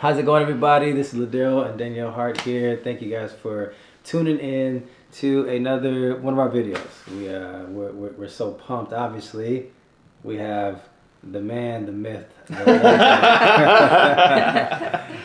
How's it going, everybody? This is Ladero and Danielle Hart here. Thank you guys for tuning in to another one of our videos. We're so pumped. Obviously, we have the man, the myth, the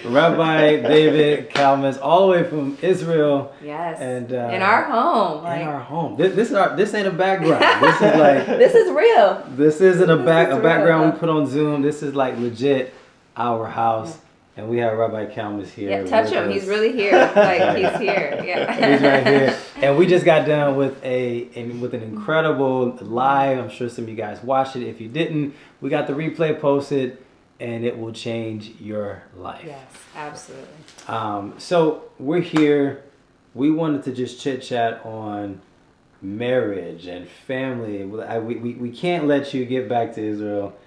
Rabbi David Kalmus, all the way from Israel. Yes. And in our home. In our home. This ain't a background. This is like this is real. This isn't a background we put on Zoom. This is like legit our house. And we have Rabbi Kalmus here. Yeah, touch him. He's really here. Like he's here. Yeah. He's right here. And we just got done with an incredible live. I'm sure some of you guys watched it. If you didn't, we got the replay posted, and it will change your life. Yes, absolutely. So we're here. We wanted to just chit chat on marriage and family. We can't let you get back to Israel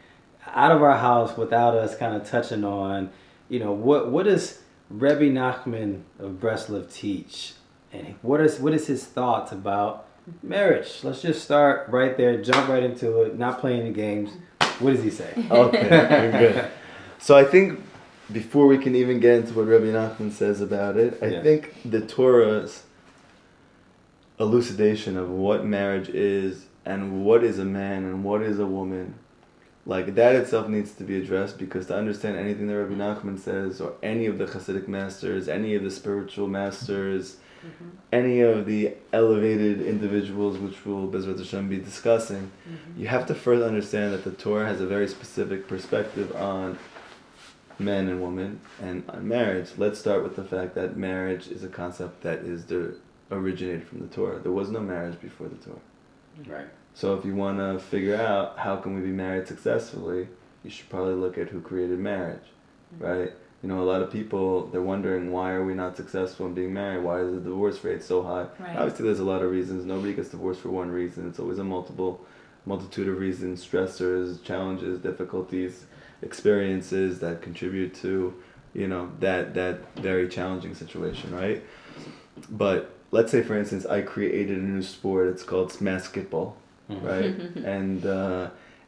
out of our house without us kind of touching on, you know, what does Rabbi Nachman of Breslov teach, and what is his thoughts about marriage? Let's just start right there, jump right into it, not playing the games. What does he say? Okay, very good. So I think before we can even get into what Rabbi Nachman says about it, I think the Torah's elucidation of what marriage is and what is a man and what is a woman, like that itself needs to be addressed, because to understand anything that Rabbi Nachman says, or any of the Hasidic masters, any of the spiritual masters, any of the elevated individuals which we'll Bezrat Hashem be discussing, you have to first understand that the Torah has a very specific perspective on men and women and on marriage. Let's start with the fact that marriage is a concept that originated from the Torah. There was no marriage before the Torah. Right. So if you want to figure out how can we be married successfully, you should probably look at who created marriage, right? You know, a lot of people, they're wondering, why are we not successful in being married? Why is the divorce rate so high? Right. Obviously, there's a lot of reasons. Nobody gets divorced for one reason. It's always a multitude of reasons, stressors, challenges, difficulties, experiences that contribute to, you know, that very challenging situation, right? But let's say, for instance, I created a new sport. It's called basketball. Right,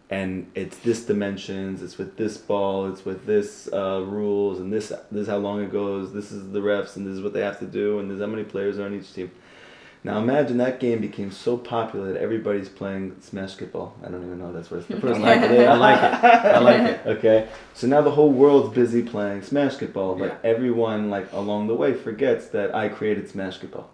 and it's this dimensions. It's with this ball. It's with this rules, and this is how long it goes. This is the refs, and this is what they have to do, and there's how many players are on each team. Now imagine that game became so popular that everybody's playing basketball. I don't even know that's what it's the first I like it. Okay, so now the whole world's busy playing basketball, but everyone, like, along the way forgets that I created basketball.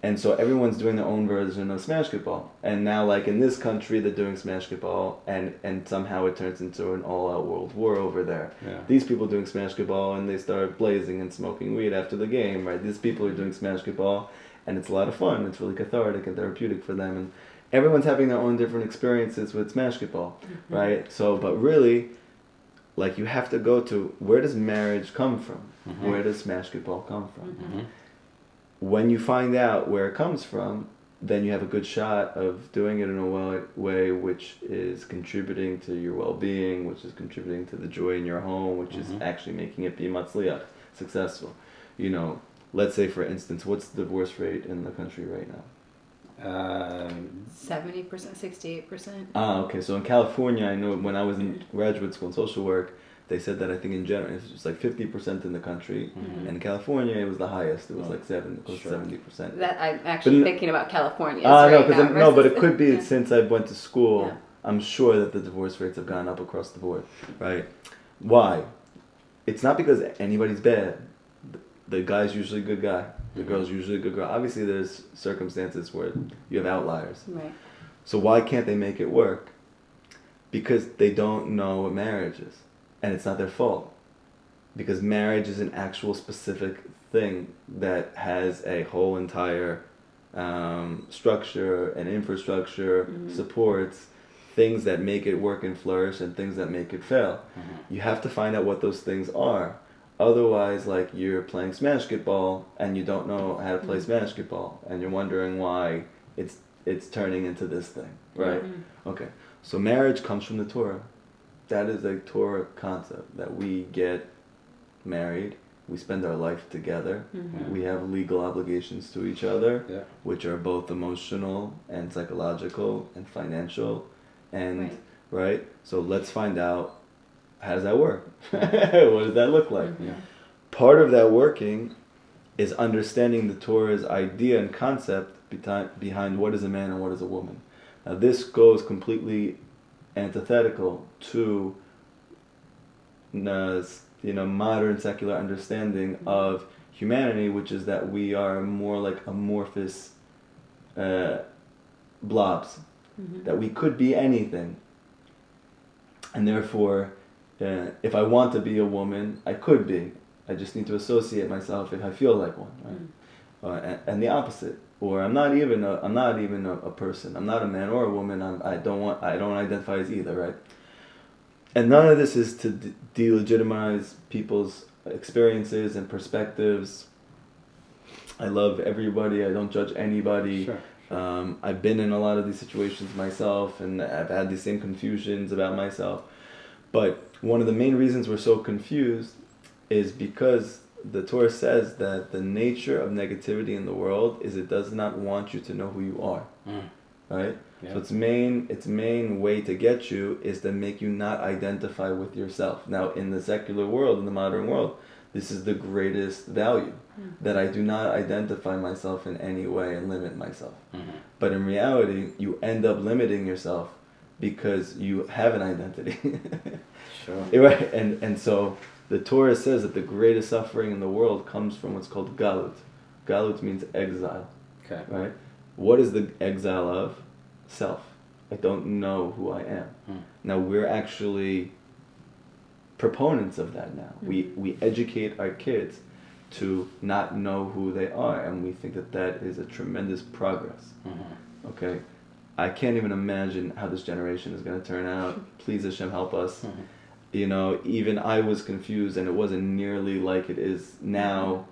And so everyone's doing their own version of basketball. And now, like, in this country, they're doing basketball, and somehow it turns into an all-out world war over there. Yeah. These people doing basketball, and they start blazing and smoking weed after the game, right? These people are doing basketball, and it's a lot of fun. It's really cathartic and therapeutic for them. And everyone's having their own different experiences with basketball, right? So, but really, like, you have to go to, where does marriage come from? Where does basketball come from? When you find out where it comes from, then you have a good shot of doing it in a way which is contributing to your well-being, which is contributing to the joy in your home, which is actually making it be matzliach, successful. You know, let's say, for instance, what's the divorce rate in the country right now? 70%, 68%. Okay. So in California, I know when I was in graduate school in social work, they said that I think in general it was like 50% in the country, and in California it was the highest. It was like 70%. That I'm actually thinking about California. No, but it could be since I went to school. Yeah. I'm sure that the divorce rates have gone up across the board, right? Why? It's not because anybody's bad. The guy's usually a good guy. The girl's usually a good girl. Obviously, there's circumstances where you have outliers. Right. So why can't they make it work? Because they don't know what marriage is. And it's not their fault, because marriage is an actual specific thing that has a whole entire structure and infrastructure, supports, things that make it work and flourish and things that make it fail. You have to find out what those things are. Otherwise, like, you're playing basketball and you don't know how to play basketball, and you're wondering why it's turning into this thing, right? Okay, so marriage comes from the Torah. That is a Torah concept, that we get married, we spend our life together, we have legal obligations to each other, which are both emotional and psychological and financial, and right? So let's find out how does that work? What does that look like? Yeah. Part of that working is understanding the Torah's idea and concept behind what is a man and what is a woman. Now this goes completely antithetical to modern secular understanding of humanity, which is that we are more like amorphous blobs, that we could be anything, and therefore if I want to be a woman, I could be. I just need to associate myself if I feel like one, right? And the opposite. Or I'm not even a person. I'm not a man or a woman. I don't identify as either, right? And none of this is to delegitimize people's experiences and perspectives. I love everybody. I don't judge anybody. Sure. I've been in a lot of these situations myself, and I've had these same confusions about myself. But one of the main reasons we're so confused is because the Torah says that the nature of negativity in the world is it does not want you to know who you are, right? Yeah. So its main way to get you is to make you not identify with yourself. Now, in the secular world, in the modern world, this is the greatest value, that I do not identify myself in any way and limit myself. But in reality, you end up limiting yourself because you have an identity. Sure. Right? And so the Torah says that the greatest suffering in the world comes from what's called galut. Galut means exile. Okay. Right? What is the exile of? Self. I don't know who I am. Now we're actually proponents of that now. We educate our kids to not know who they are, and we think that that is a tremendous progress. Okay? I can't even imagine how this generation is going to turn out. Please Hashem help us. Even I was confused, and it wasn't nearly like it is now,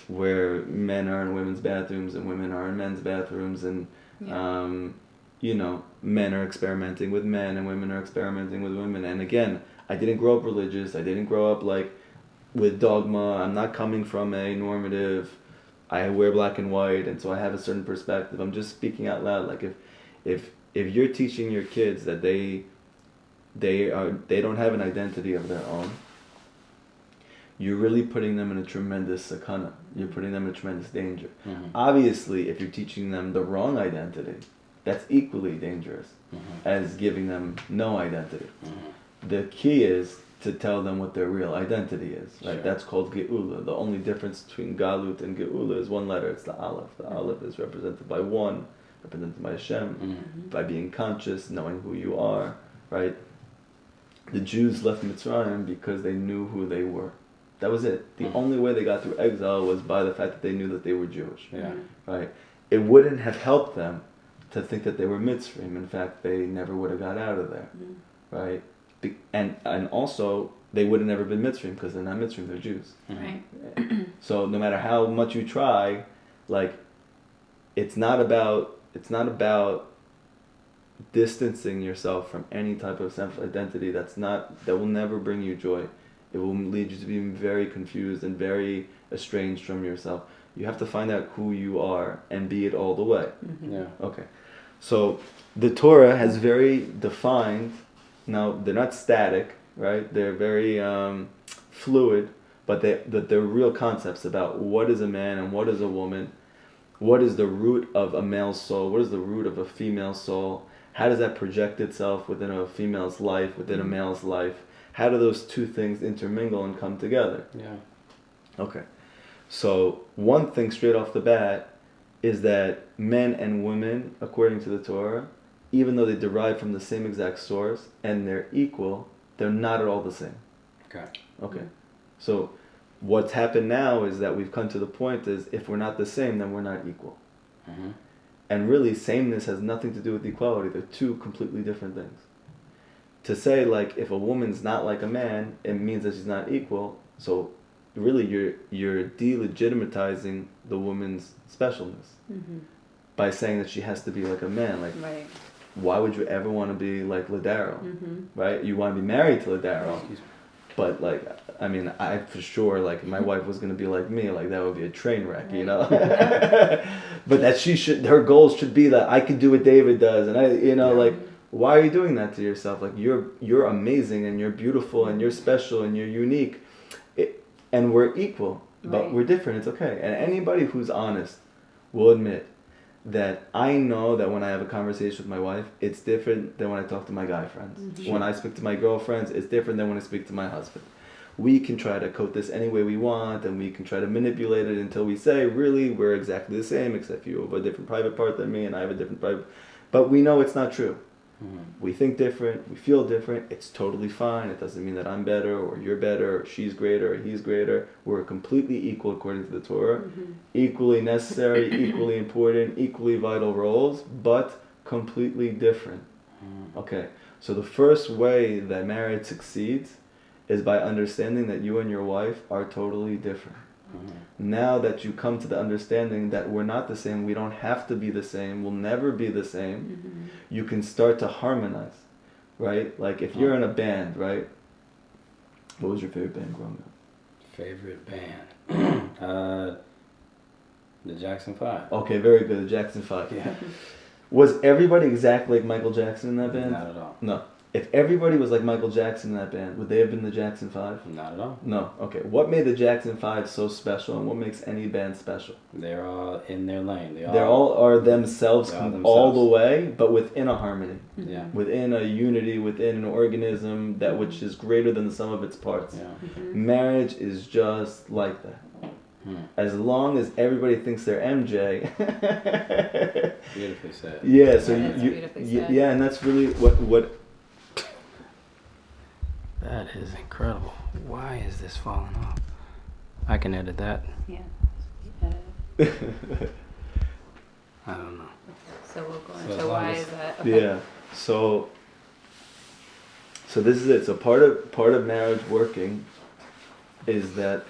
where men are in women's bathrooms and women are in men's bathrooms, and men are experimenting with men and women are experimenting with women. And again, I didn't grow up religious. I didn't grow up like with dogma. I'm not coming from a normative. I wear black and white, and so I have a certain perspective. I'm just speaking out loud. Like if you're teaching your kids that they don't have an identity of their own, you're really putting them in a tremendous sakana. You're putting them in a tremendous danger. Obviously, if you're teaching them the wrong identity, that's equally dangerous as giving them no identity. The key is to tell them what their real identity is. Right? Sure. That's called geula. The only difference between galut and geula is one letter. It's the aleph. The aleph is represented by one, represented by Hashem, by being conscious, knowing who you are. Right? The Jews left Mitzrayim because they knew who they were. That was it. The only way they got through exile was by the fact that they knew that they were Jewish. Yeah. Right? It wouldn't have helped them to think that they were Mitzrayim. In fact, they never would have got out of there. Right? And also, they would have never been Mitzrayim because they're not Mitzrayim, they're Jews. Right. So no matter how much you try, like, it's not about distancing yourself from any type of self-identity that will never bring you joy. It will lead you to be very confused and very estranged from yourself. You have to find out who you are and be it all the way. Yeah. Okay. So the Torah has very defined. Now they're not static, right? They're very fluid, but they're real concepts about what is a man and what is a woman. What is the root of a male's soul? What is the root of a female's soul? How does that project itself within a female's life, within a male's life? How do those two things intermingle and come together? Yeah. Okay. So one thing straight off the bat is that men and women, according to the Torah, even though they derive from the same exact source and they're equal, they're not at all the same. Okay. So what's happened now is that we've come to the point is if we're not the same, then we're not equal. And really, sameness has nothing to do with equality. They're two completely different things. To say, like, if a woman's not like a man, it means that she's not equal. So really, you're delegitimatizing the woman's specialness by saying that she has to be like a man. Like, Right. why would you ever want to be like Ladaro? Right? You want to be married to Ladaro. But, like, I mean, I for sure, like, if my wife was going to be like me, like, that would be a train wreck, you know? But that her goals should be that I can do what David does. And Why are you doing that to yourself? Like, you're amazing and you're beautiful and you're special and you're unique, and we're equal, but we're different. It's okay. And anybody who's honest will admit that I know that when I have a conversation with my wife, it's different than when I talk to my guy friends. Mm-hmm. When I speak to my girlfriends, it's different than when I speak to my husband. We can try to coat this any way we want, and we can try to manipulate it until we say, really, we're exactly the same, except you have a different private part than me, and I have a different private. But we know it's not true. Mm-hmm. We think different, we feel different, it's totally fine. It doesn't mean that I'm better, or you're better, or she's greater, or he's greater. We're completely equal according to the Torah. Mm-hmm. Equally necessary, equally important, equally vital roles, but completely different. Mm-hmm. Okay, so the first way that marriage succeeds is by understanding that you and your wife are totally different. Mm-hmm. Now that you come to the understanding that we're not the same, we don't have to be the same, we'll never be the same, mm-hmm. you can start to harmonize, right? Like if you're in a band, right? What was your favorite band growing up? Favorite band? The Jackson 5. Okay, very good, the Jackson 5. Yeah. Was everybody exactly like Michael Jackson in that band? Not at all. No. If everybody was like Michael Jackson in that band, would they have been the Jackson 5? Not at all. No. Okay. What made the Jackson 5 so special, and what makes any band special? They're all in their lane. They all are themselves all the way, but within a harmony. Yeah. Within a unity, within an organism that which is greater than the sum of its parts. Yeah. Mm-hmm. Marriage is just like that. As long as everybody thinks they're MJ. Beautifully said. Yeah. So yeah, and that's really what. That is incredible. Why is this falling off? I can edit that. Yeah. I don't know. So we'll go into why is that? Okay. Yeah. So this is it. So part of marriage working is that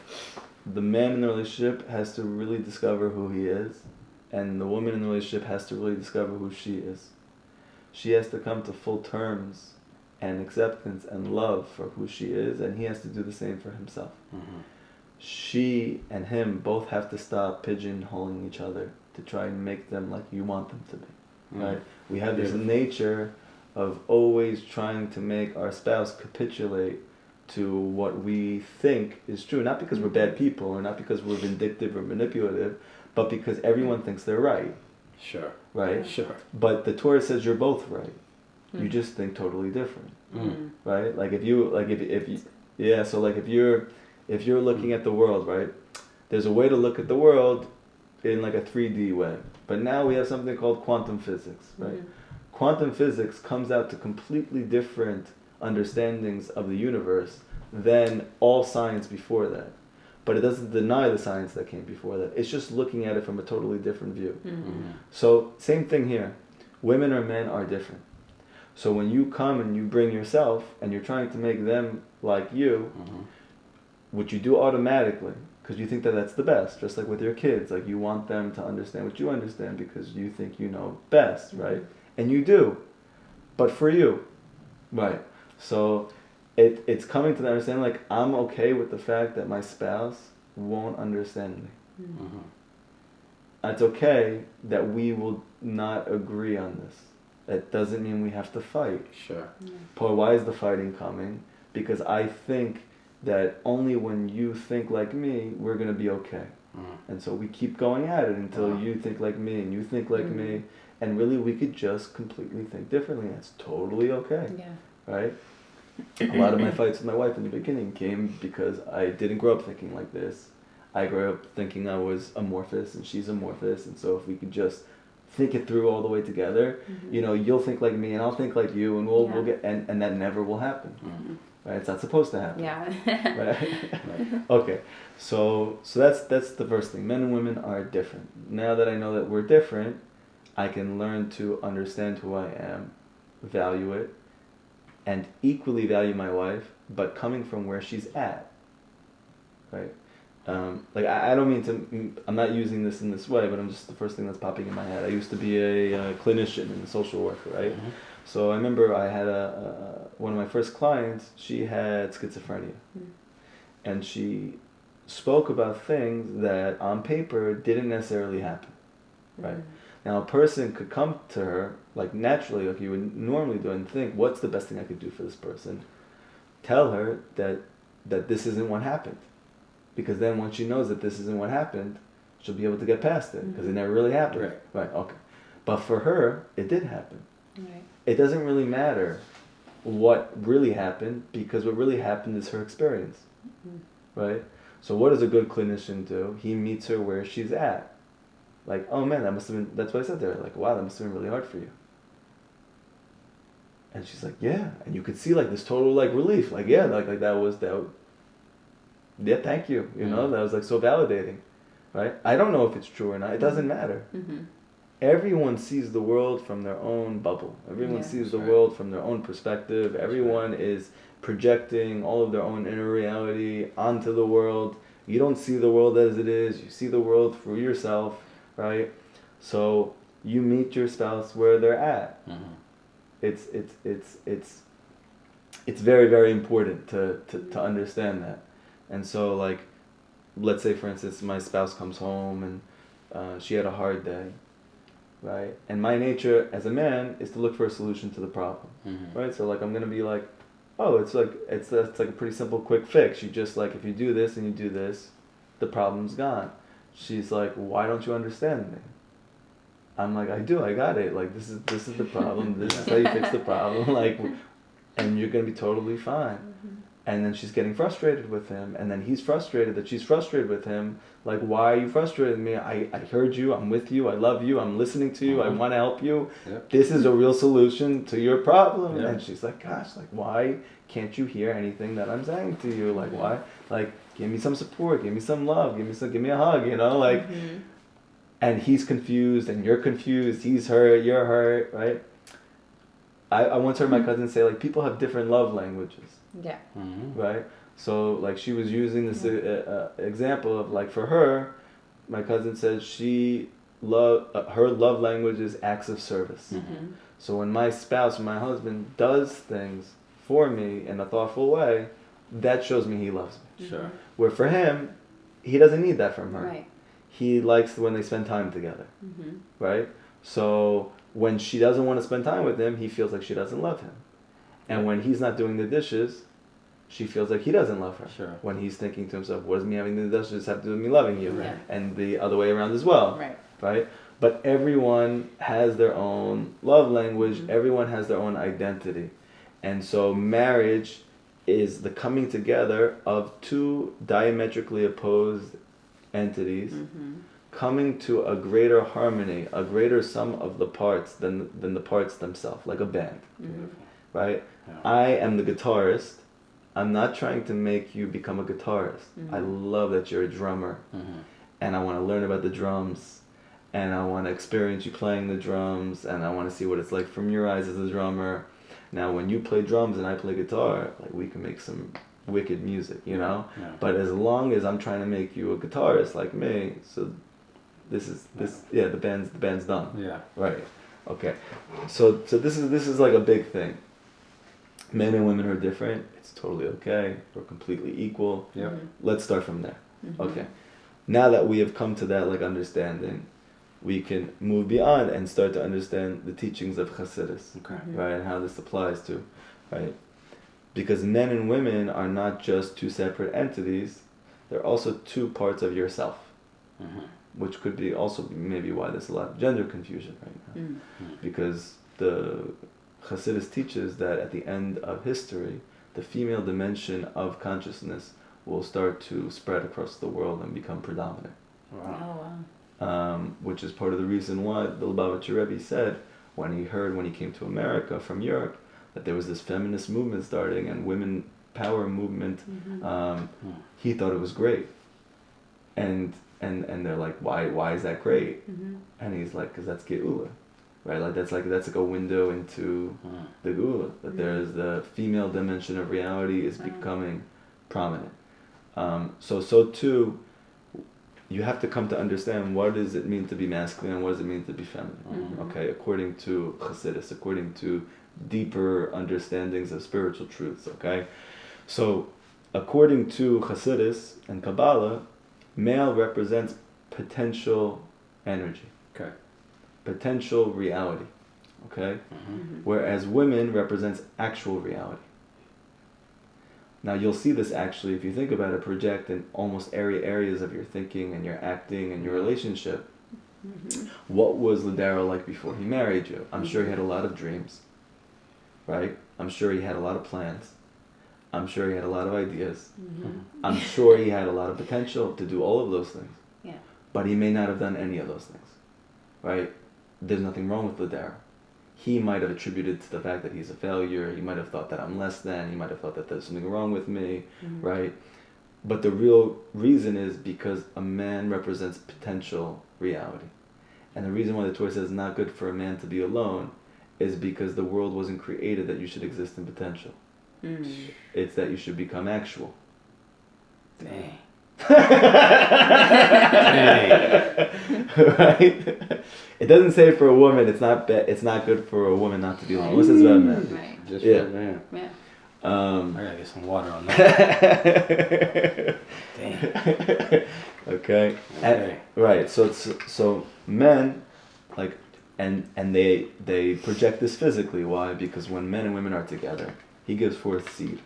the man in the relationship has to really discover who he is, and the woman in the relationship has to really discover who she is. She has to come to full terms and acceptance and love for who she is, and he has to do the same for himself. Mm-hmm. She and him both have to stop pigeonholing each other to try and make them like you want them to be. Mm-hmm. Right? We have this nature of always trying to make our spouse capitulate to what we think is true, not because we're bad people or not because we're vindictive or manipulative, but because everyone thinks they're right. Sure. Right? Sure. But the Torah says you're both right. You just think totally different, right? Like if you're looking at the world, right? There's a way to look at the world in like a 3D way, but now we have something called quantum physics, right? Mm-hmm. Quantum physics comes out to completely different understandings of the universe than all science before that, but it doesn't deny the science that came before that. It's just looking at it from a totally different view. Mm-hmm. So same thing here. Women or men are different. So when you come and you bring yourself and you're trying to make them like you, which you do automatically because you think that that's the best, just like with your kids, like you want them to understand what you understand because you think you know best, right? And you do, but for you, right? So it's coming to the understanding like I'm okay with the fact that my spouse won't understand me. Mm-hmm. It's okay that we will not agree on this. That doesn't mean we have to fight. Sure. Paul, why is the fighting coming? Because I think that only when you think like me, we're going to be okay. And so we keep going at it until you think like me and you think like me. And really we could just completely think differently. That's totally okay. Yeah. Right? A lot of my fights with my wife in the beginning came because I didn't grow up thinking like this. I grew up thinking I was amorphous and she's amorphous. And so if we could just think it through all the way together, you know, you'll think like me and I'll think like you and we'll get and that never will happen. Right? It's not supposed to happen. Yeah. Right? Okay. So that's the first thing. Men and women are different. Now that I know that we're different, I can learn to understand who I am, value it, and equally value my wife, but coming from where she's at. Right? Like I don't mean to. I'm not using this in this way, but I'm just the first thing that's popping in my head. I used to be a clinician and a social worker, right? Mm-hmm. So I remember I had one of my first clients. She had schizophrenia, and she spoke about things that on paper didn't necessarily happen, right? Now a person could come to her, like naturally, like you would normally do, and think, what's the best thing I could do for this person? Tell her that this isn't what happened. Because then once she knows that this isn't what happened, she'll be able to get past it, because it never really happened. Right, okay. But for her, it did happen. Right. It doesn't really matter what really happened, because what really happened is her experience. Right? So what does a good clinician do? He meets her where she's at. Like, oh man, that's what I said to her. Like, wow, that must have been really hard for you. And she's like, yeah. And you could see like this total like relief. Like, yeah, like that was, yeah, thank you. You know, that was like so validating. Right? I don't know if it's true or not. It doesn't matter. Everyone sees the world from their own bubble. Everyone sees the world from their own perspective. Everyone is projecting all of their own inner reality onto the world. You don't see the world as it is. You see the world through yourself, right? So you meet your spouse where they're at. It's very, very important to understand that. And so like, let's say for instance, my spouse comes home and she had a hard day. Right? And my nature as a man is to look for a solution to the problem. Right? So like I'm gonna be like, oh, it's like a pretty simple quick fix. You just like, if you do this and you do this, the problem's gone. She's like, why don't you understand me? I'm like, I do, I got it. Like this is the problem. This is how you fix the problem. Like, and you're gonna be totally fine. And then she's getting frustrated with him, and then he's frustrated that she's frustrated with him. Like, why are you frustrated with me? I heard you, I'm with you, I love you, I'm listening to you, I want to help you. This is a real solution to your problem. And she's like, gosh, like, why can't you hear anything that I'm saying to you? Like, why? Like, give me some support, give me some love, give me a hug, you know? Like, and he's confused, and you're confused, he's hurt, you're hurt, right? I once heard my cousin say, like, people have different love languages. Yeah. Right? So, like, she was using this example of, like, for her, my cousin said her love language is acts of service. So when my spouse, my husband, does things for me in a thoughtful way, that shows me he loves me. Sure. Where for him, he doesn't need that from her. Right. He likes when they spend time together. Right? So when she doesn't want to spend time with him, he feels like she doesn't love him. And when he's not doing the dishes, she feels like he doesn't love her. Sure. When he's thinking to himself, what does me having the dishes have to do with me loving you? Right. And the other way around as well. Right. Right? But everyone has their own love language. Everyone has their own identity. And so marriage is the coming together of two diametrically opposed entities coming to a greater harmony, a greater sum of the parts than the parts themselves, like a band. Right? Yeah. I am the guitarist. I'm not trying to make you become a guitarist. I love that you're a drummer. And I want to learn about the drums. And I want to experience you playing the drums. And I want to see what it's like from your eyes as a drummer. Now, when you play drums and I play guitar, like, we can make some wicked music, you know? Yeah. But as long as I'm trying to make you a guitarist like me, so the band's done. Yeah. Right. Okay. So this is like a big thing. Men and women are different. It's totally okay. We're completely equal. Yep. Let's start from there. Okay. Now that we have come to that like understanding, we can move beyond and start to understand the teachings of Chassidus. Okay. Right, and how this applies to, right? Because men and women are not just two separate entities, they're also two parts of yourself. Which could be also maybe why there's a lot of gender confusion right now. Because the Chassidus teaches that at the end of history, the female dimension of consciousness will start to spread across the world and become predominant. Wow. Oh, wow. Which is part of the reason why the Lubavitcher Rebbe said when he came to America from Europe that there was this feminist movement starting and women power movement. He thought it was great, and they're like, why is that great? And he's like, because that's Geula. Right, that's like a window into the Geula. That there's the female dimension of reality is becoming prominent. So too, you have to come to understand what does it mean to be masculine and what does it mean to be feminine. Okay, according to Chassidus, according to deeper understandings of spiritual truths. Okay, so according to Chassidus and Kabbalah, male represents potential energy. Okay. potential reality, okay? Whereas women represents actual reality. Now you'll see this actually, if you think about it, project in almost every areas of your thinking and your acting and your relationship. What was Ladero like before he married you? I'm sure he had a lot of dreams, right? I'm sure he had a lot of plans. I'm sure he had a lot of ideas. I'm sure he had a lot of potential to do all of those things. Yeah. But he may not have done any of those things, right? There's nothing wrong with Ladero. He might have attributed to the fact that he's a failure. He might have thought that I'm less than. He might have thought that there's something wrong with me, right? But the real reason is because a man represents potential reality. And the reason why the Torah says it's not good for a man to be alone is because the world wasn't created that you should exist in potential. It's that you should become actual. Dang. Right? It doesn't say for a woman it's not good for a woman not to be alone. This is about men. Right. Just for a man. Yeah. I gotta get some water on that. Dang. Okay. Right. So men, like, and they project this physically. Why? Because when men and women are together, he gives forth seed.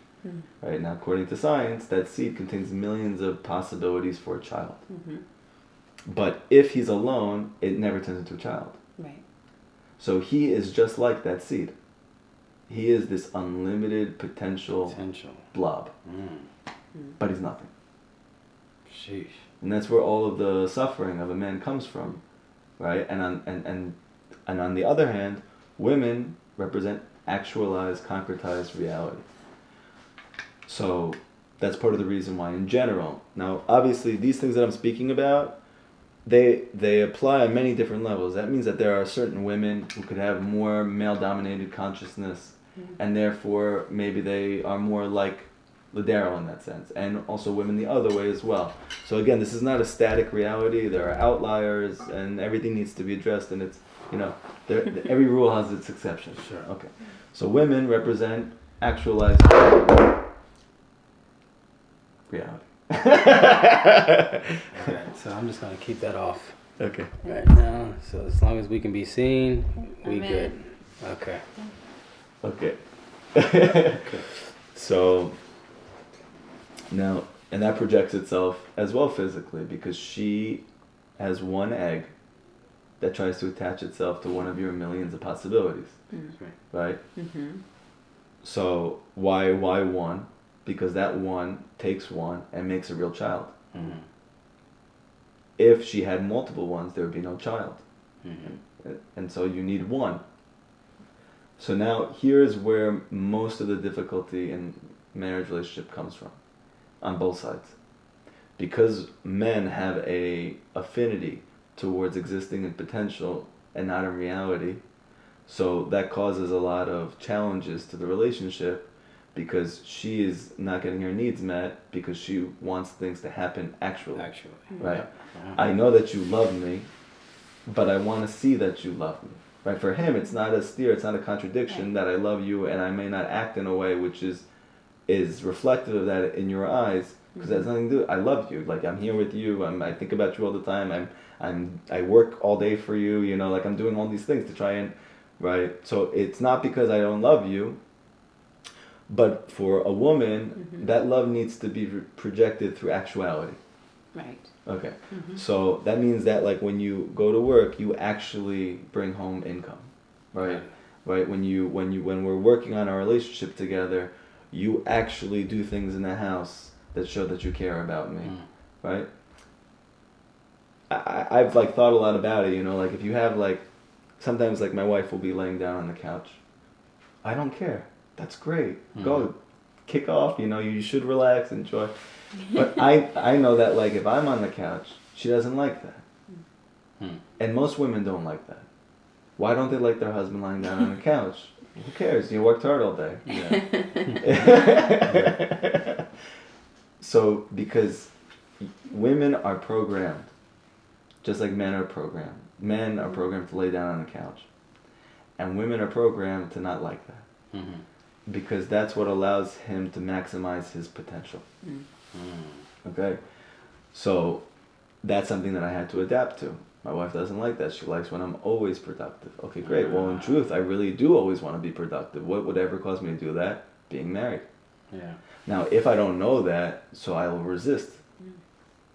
Right now, according to science, that seed contains millions of possibilities for a child. But if he's alone, it never turns into a child. Right. So he is just like that seed. He is this unlimited potential blob. But he's nothing. Sheesh. And that's where all of the suffering of a man comes from, right? And on the other hand, women represent actualized, concretized reality. So that's part of the reason why in general. Now, obviously, these things that I'm speaking about, they apply on many different levels. That means that there are certain women who could have more male-dominated consciousness, and therefore maybe they are more like Ladero in that sense, and also women the other way as well. So again, this is not a static reality. There are outliers, and everything needs to be addressed, and it's, every rule has its exceptions. Sure. Okay. So women represent actualized reality. Alright, so I'm just gonna keep that off Okay. right now. So as long as we can be seen, we Amen. good. Okay. Okay. So now, and that projects itself as well physically, because she has one egg that tries to attach itself to one of your millions of possibilities. Right? So why one? Because that one takes one and makes a real child. If she had multiple ones, there would be no child. And so you need one. So now here's where most of the difficulty in marriage relationship comes from, on both sides. Because men have a affinity towards existing in potential and not in reality, so that causes a lot of challenges to the relationship, because she is not getting her needs met because she wants things to happen actually. Right? I know that you love me, but I want to see that you love me. Right? For him, it's not a steer, it's not a contradiction that I love you and I may not act in a way which is reflective of that in your eyes, because it has nothing to do. I love you. Like, I'm here with you. I think about you all the time. I work all day for you. Like, I'm doing all these things to try and, right? So it's not because I don't love you. But for a woman, that love needs to be projected through actuality. Right. Okay. So that means that, like, when you go to work, you actually bring home income, right? Right. When we're working on our relationship together, you actually do things in the house that show that you care about me, right? I've like thought a lot about it. Like, if you have, like, sometimes, like, my wife will be laying down on the couch. I don't care. That's great. Go kick off. You should relax, enjoy. But I know that, like, if I'm on the couch, she doesn't like that. And most women don't like that. Why don't they like their husband lying down on the couch? Who cares? You worked hard all day. So, because women are programmed, just like men are programmed. Men are programmed to lay down on the couch. And women are programmed to not like that. Because that's what allows him to maximize his potential. Okay? So, that's something that I had to adapt to. My wife doesn't like that. She likes when I'm always productive. Okay, great. Well, in truth, I really do always want to be productive. What would ever cause me to do that? Being married. Yeah. Now, if I don't know that, so I will resist.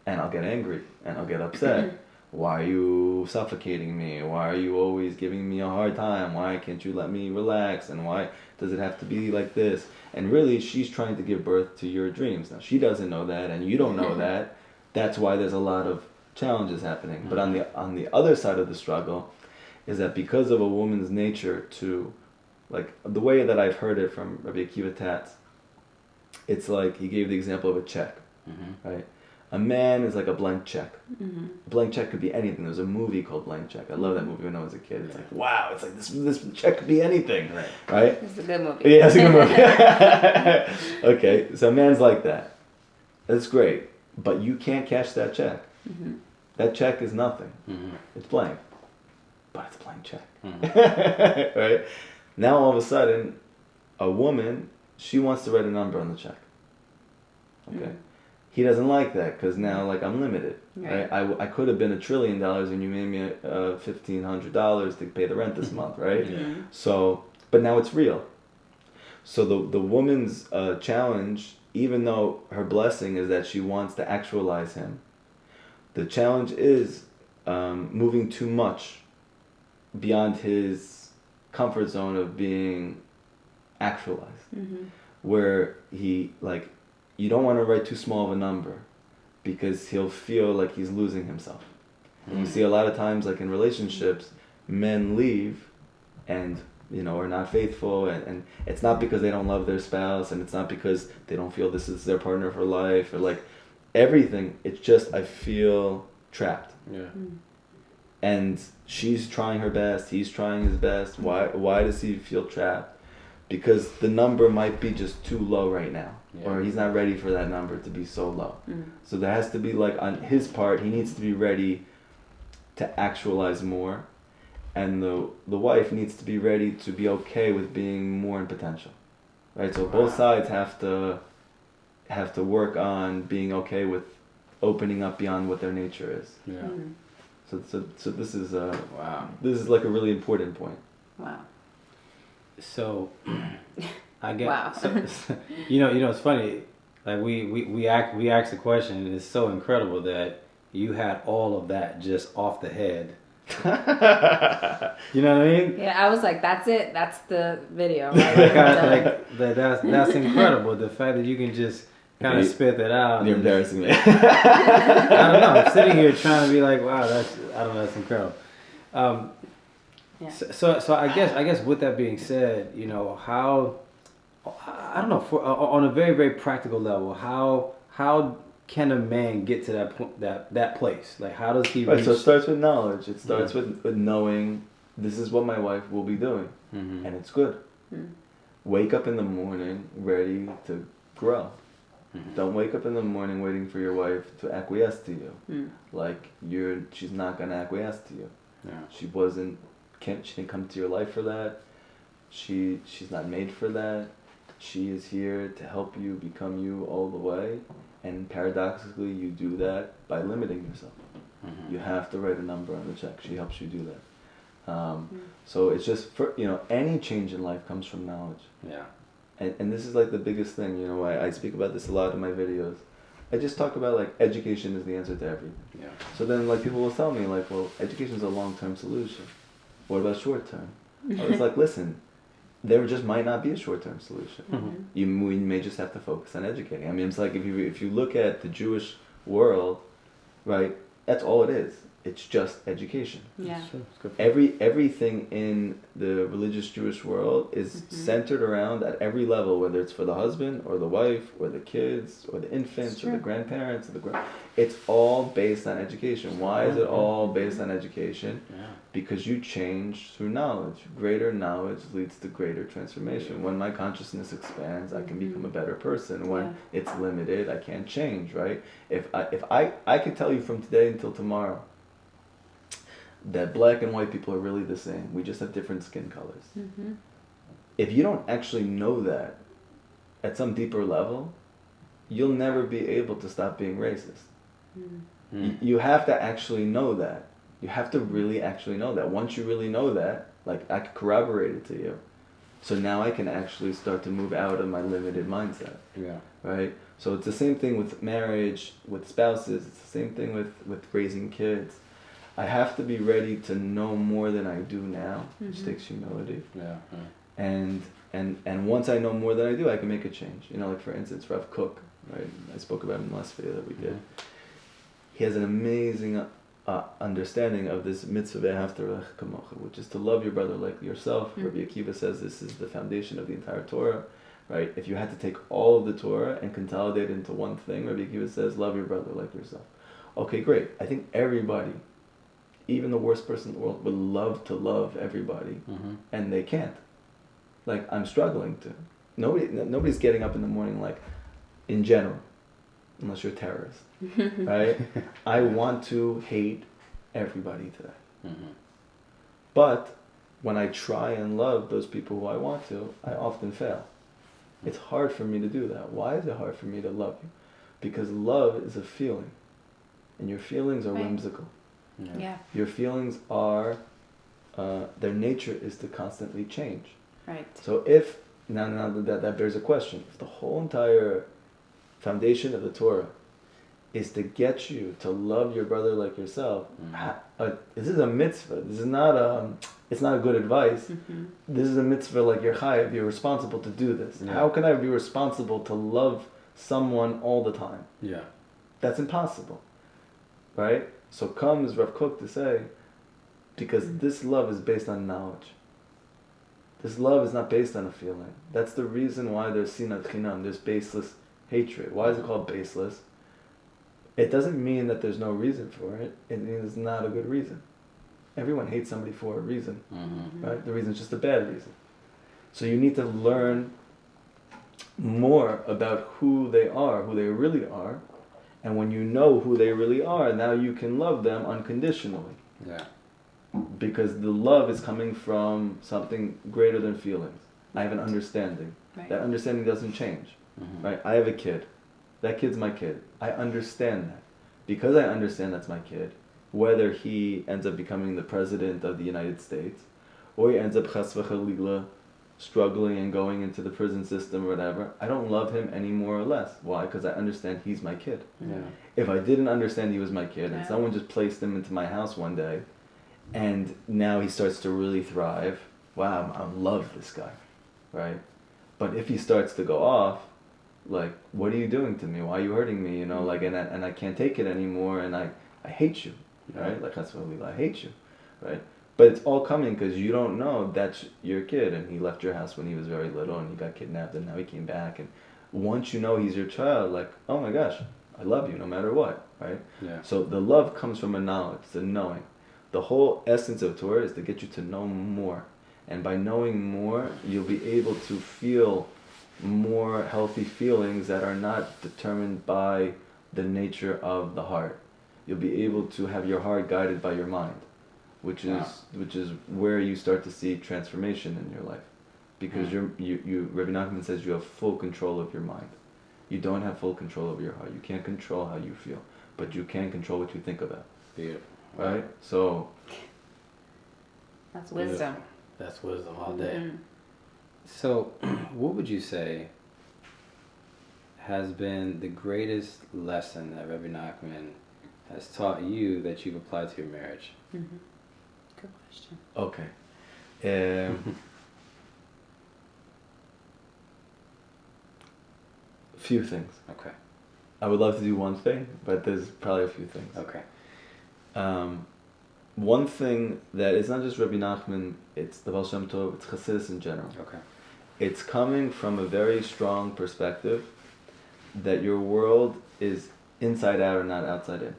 And I'll get angry. And I'll get upset. Why are you suffocating me? Why are you always giving me a hard time? Why can't you let me relax? And why does it have to be like this? And really, she's trying to give birth to your dreams. Now, she doesn't know that, and you don't know that. That's why there's a lot of challenges happening. But on the other side of the struggle is that because of a woman's nature to, like, the way that I've heard it from Rabbi Akiva Tatz, it's like he gave the example of a check, right? A man is like a blank check. A blank check could be anything. There's a movie called Blank Check. I love that movie when I was a kid. It's like, wow, it's like this check could be anything, right? It's a good movie. Yeah, it's a good movie. Okay, so a man's like that. That's great, but you can't cash that check. That check is nothing. It's blank, but it's a blank check, right? Now all of a sudden, a woman, she wants to write a number on the check. Okay. He doesn't like that because now, like, I'm limited. Right? I could have been $1 trillion and you made me $1,500 to pay the rent this month, right? So, but now it's real. So the woman's challenge, even though her blessing is that she wants to actualize him, the challenge is moving too much beyond his comfort zone of being actualized, where he, like, you don't want to write too small of a number because he'll feel like he's losing himself. And you see a lot of times, like in relationships, men leave and, you know, are not faithful, and it's not because they don't love their spouse, and it's not because they don't feel this is their partner for life, or like everything. It's just, I feel trapped. Yeah. And she's trying her best, he's trying his best. Why does he feel trapped? Because the number might be just too low right now, or he's not ready for that number to be so low. So there has to be, like, on his part, he needs to be ready to actualize more, and the wife needs to be ready to be okay with being more in potential, right? So both sides have to work on being okay with opening up beyond what their nature is. Yeah. So this is this is like a really important point. Wow. So, I guess. Wow. So, you know, it's funny. Like we asked a question, and it's so incredible that you had all of that just off the head. You know what I mean? Yeah, I was like, that's it. That's the video. That's incredible. The fact that you can just kind of spit that out. You're embarrassing me. I don't know. I'm sitting here trying to be like, wow, that's incredible. Yeah. So I guess with that being said, you know, how, I don't know, on a very, very practical level, how can a man get to that point, that place? Like, how does he reach? So it starts with knowledge. It starts with knowing this is what my wife will be doing, and it's good. Wake up in the morning ready to grow. Don't wake up in the morning waiting for your wife to acquiesce to you. Like, she's not gonna acquiesce to you. Yeah. She didn't come to your life for that. She's not made for that. She is here to help you become you all the way. And paradoxically, you do that by limiting yourself. You have to write a number on the check. She helps you do that. So it's just, any change in life comes from knowledge. Yeah. And this is like the biggest thing, you know, I speak about this a lot in my videos. I just talk about, like, education is the answer to everything. Yeah. So then, like, people will tell me, like, well, education is a long-term solution. What about short-term? I was like, listen, there just might not be a short-term solution. We may just have to focus on educating. I mean, it's like if you look at the Jewish world, right, that's all it is. It's just education. Yeah. Everything in the religious Jewish world is centered around, at every level, whether it's for the husband or the wife or the kids or the infants or the grandparents it's all based on education. Why is it all based on education? Yeah. Because you change through knowledge. Greater knowledge leads to greater transformation. When my consciousness expands, I can become a better person. When it's limited, I can't change, right? If I could tell you from today until tomorrow that black and white people are really the same. We just have different skin colors. If you don't actually know that at some deeper level, you'll never be able to stop being racist. You have to actually know that. You have to really actually know that. Once you really know that, like I could corroborate it to you. So now I can actually start to move out of my limited mindset. Yeah. Right? So it's the same thing with marriage, with spouses. It's the same thing with raising kids. I have to be ready to know more than I do now, which takes humility. Yeah. And once I know more than I do, I can make a change. You know, like for instance, Rav Kook, right? I spoke about him in the last video that we did. He has an amazing understanding of this mitzvah ve'ahavta l'recha kamocha, which is to love your brother like yourself. Rabbi Akiva says this is the foundation of the entire Torah, right? If you had to take all of the Torah and consolidate it into one thing, Rabbi Akiva says, love your brother like yourself. Okay, great. I think everybody, even the worst person in the world, would love to love everybody, and they can't. Like, I'm struggling to. Nobody's getting up in the morning like, in general, unless you're a terrorist, right? I want to hate everybody today. But when I try and love those people who I want to, I often fail. It's hard for me to do that. Why is it hard for me to love you? Because love is a feeling, and your feelings are whimsical. Yeah. Your feelings are, their nature is to constantly change. Right. So if, now that bears a question, if the whole entire foundation of the Torah is to get you to love your brother like yourself, this is a mitzvah. This is not it's not good advice. This is a mitzvah like you're chayav, you're responsible to do this. Yeah. How can I be responsible to love someone all the time? Yeah. That's impossible. Right? So comes Rav Kook to say, because this love is based on knowledge. This love is not based on a feeling. That's the reason why there's sinat chinam, there's baseless hatred. Why is it called baseless? It doesn't mean that there's no reason for it. It means it's not a good reason. Everyone hates somebody for a reason, right? The reason is just a bad reason. So you need to learn more about who they are, who they really are, and when you know who they really are, now you can love them unconditionally. Yeah. Because the love is coming from something greater than feelings. I have an understanding. Right. That understanding doesn't change. Right? I have a kid. That kid's my kid. I understand that. Because I understand that's my kid, whether he ends up becoming the president of the United States, or he ends up chas v'chalila struggling and going into the prison system or whatever, I don't love him any more or less. Why? Because I understand he's my kid. Yeah. If I didn't understand he was my kid, and someone just placed him into my house one day, and now he starts to really thrive, wow, I love this guy, right? But if he starts to go off, like, what are you doing to me? Why are you hurting me? You know, like, and I can't take it anymore, and I hate you, right? Like, that's what I hate you, right? But it's all coming because you don't know that's your kid, and he left your house when he was very little, and he got kidnapped, and now he came back, and once you know he's your child, like, oh my gosh, I love you no matter what, right? Yeah. So the love comes from a knowledge, the knowing. The whole essence of Torah is to get you to know more. And by knowing more, you'll be able to feel more healthy feelings that are not determined by the nature of the heart. You'll be able to have your heart guided by your mind, which is where you start to see transformation in your life. Because you Rabbi Nachman says you have full control of your mind. You don't have full control over your heart. You can't control how you feel, but you can control what you think about. Beautiful. Right? So That's wisdom. That's wisdom all day. So, what would you say has been the greatest lesson that Rabbi Nachman has taught you that you've applied to your marriage? Good question. okay. Few things. Okay. I would love to do one thing, but there's probably a few things. Okay. One thing that it's not just Rabbi Nachman, it's the Baal Shem Tov, it's Chassidus in general. Okay. It's coming from a very strong perspective that your world is inside out and not outside in.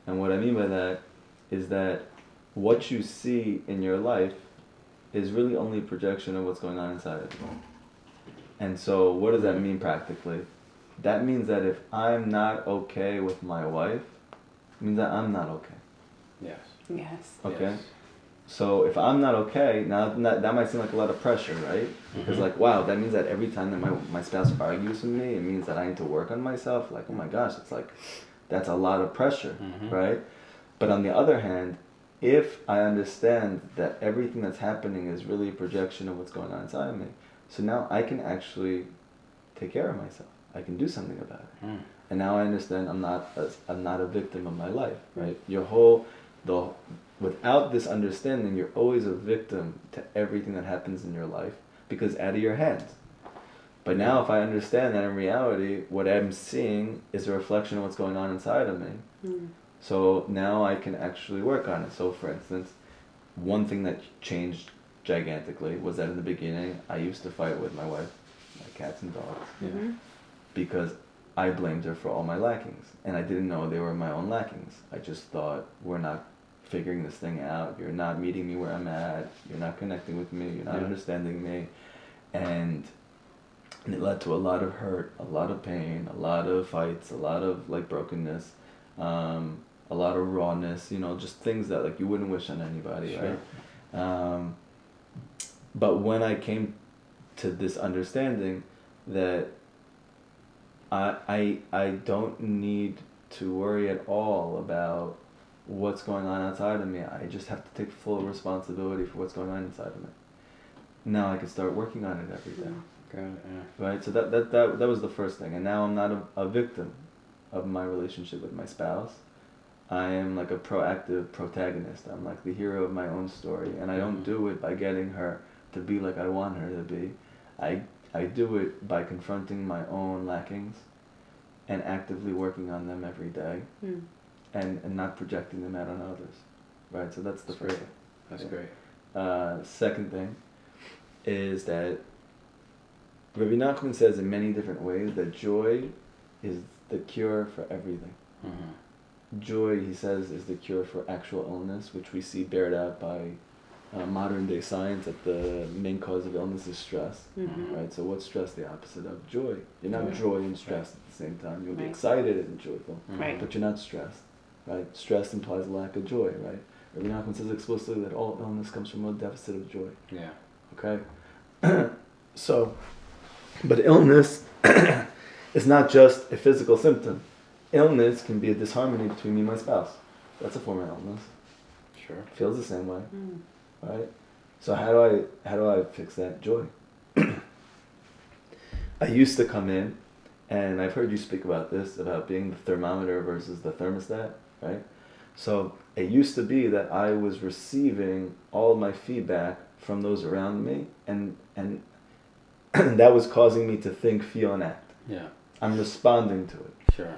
And what I mean by that is that what you see in your life is really only a projection of what's going on inside of you. And so what does that mean practically? That means that if I'm not okay with my wife, it means that I'm not okay. Yes. Yes. Okay? Yes. So if I'm not okay, now that might seem like a lot of pressure, right? Because like, wow, that means that every time that my spouse argues with me, it means that I need to work on myself. Like, oh my gosh, it's like That's a lot of pressure, Mm-hmm. right? But on the other hand, if I understand that everything that's happening is really a projection of what's going on inside of me, so now I can actually take care of myself. I can do something about it. Mm. And now I understand I'm not a victim of my life, right? Without this understanding, you're always a victim to everything that happens in your life because out of your hands. But now if I understand that in reality, what I'm seeing is a reflection of what's going on inside of me. Mm. So now I can actually work on it. So for instance, one thing that changed gigantically was that in the beginning, I used to fight with my wife, my cats and dogs, Mm-hmm. because I blamed her for all my lackings. And I didn't know they were my own lackings. I just thought, we're not figuring this thing out. You're not meeting me where I'm at. You're not connecting with me. You're not understanding me. And it led to a lot of hurt, a lot of pain, a lot of fights, a lot of like brokenness, a lot of rawness, just things that like you wouldn't wish on anybody, Sure. right? But when I came to this understanding that I don't need to worry at all about what's going on outside of me. I just have to take full responsibility for what's going on inside of me. Now I can start working on it every day. Got it, yeah. Right? So that was the first thing. And now I'm not a victim of my relationship with my spouse. I am like a proactive protagonist. I'm like the hero of my own story. And I don't do it by getting her to be like I want her to be. I do it by confronting my own lackings and actively working on them every day and not projecting them out on others. Right? So that's the That's first great. thing. That's Yeah. great. Second thing is that Rabbi Nachman says in many different ways that joy is the cure for everything. Mm-hmm. Joy, he says, is the cure for actual illness, which we see bared out by modern day science that the main cause of illness is stress. Mm-hmm. Right? So what's stress the opposite of? Joy. You're not joy and stressed at the same time. You'll be Right. excited and joyful, Right. but you're not stressed. Right? Stress implies a lack of joy. Right? Rabbi Nachman says explicitly that all illness comes from a deficit of joy. Yeah. Okay? So, but illness is not just a physical symptom. Illness can be a disharmony between me and my spouse. That's a form of illness. Sure. Feels the same way, Mm. right? So how do I fix that? Joy. I used to come in, and I've heard you speak about this, about being the thermometer versus the thermostat, right? So it used to be that I was receiving all my feedback from those around me, and that was causing me to think, feel, and act. Yeah. I'm responding to it. Sure.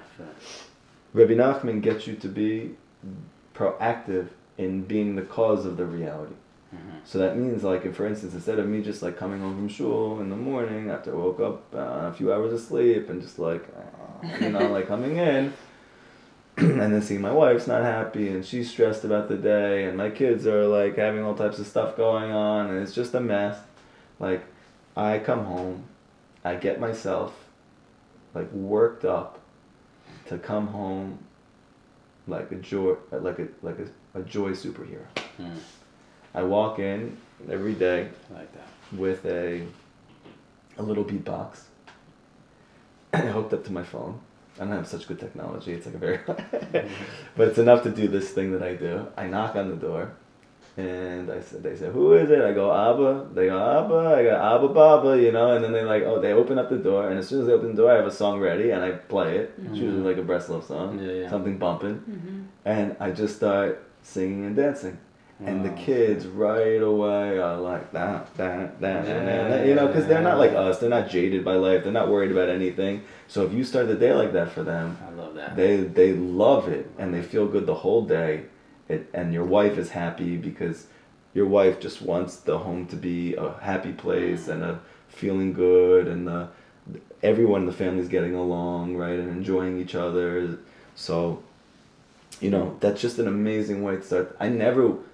Rabbi Nachman gets you to be proactive in being the cause of the reality. Mm-hmm. So that means, like, if, for instance, instead of me just like coming home from shul in the morning after I woke up a few hours of sleep and just like, like coming in and then seeing my wife's not happy and she's stressed about the day and my kids are like having all types of stuff going on and it's just a mess. Like, I come home, I get myself like worked up to come home like a joy, like a joy superhero. Mm. I walk in every day I like that. with a little beatbox hooked up to my phone. I don't have such good technology. It's like a very, but it's enough to do this thing that I do. I knock on the door, and they say, "Who is it?" I go, "Abba." They go, "Abba." I go, "Abba, Baba," and then they open up the door, and as soon as they open the door, I have a song ready, and I play it. It's usually like a Breslov song, something bumping, Mm-hmm. and I just start singing and dancing. And the Wow. kids right away are like, that, because they're not like us. They're not jaded by life. They're not worried about anything. So if you start the day like that for them, I love that. they love it and they feel good the whole day. And your wife is happy because your wife just wants the home to be a happy place and a feeling good and everyone in the family is getting along, right, and enjoying each other. So, that's just an amazing way to start.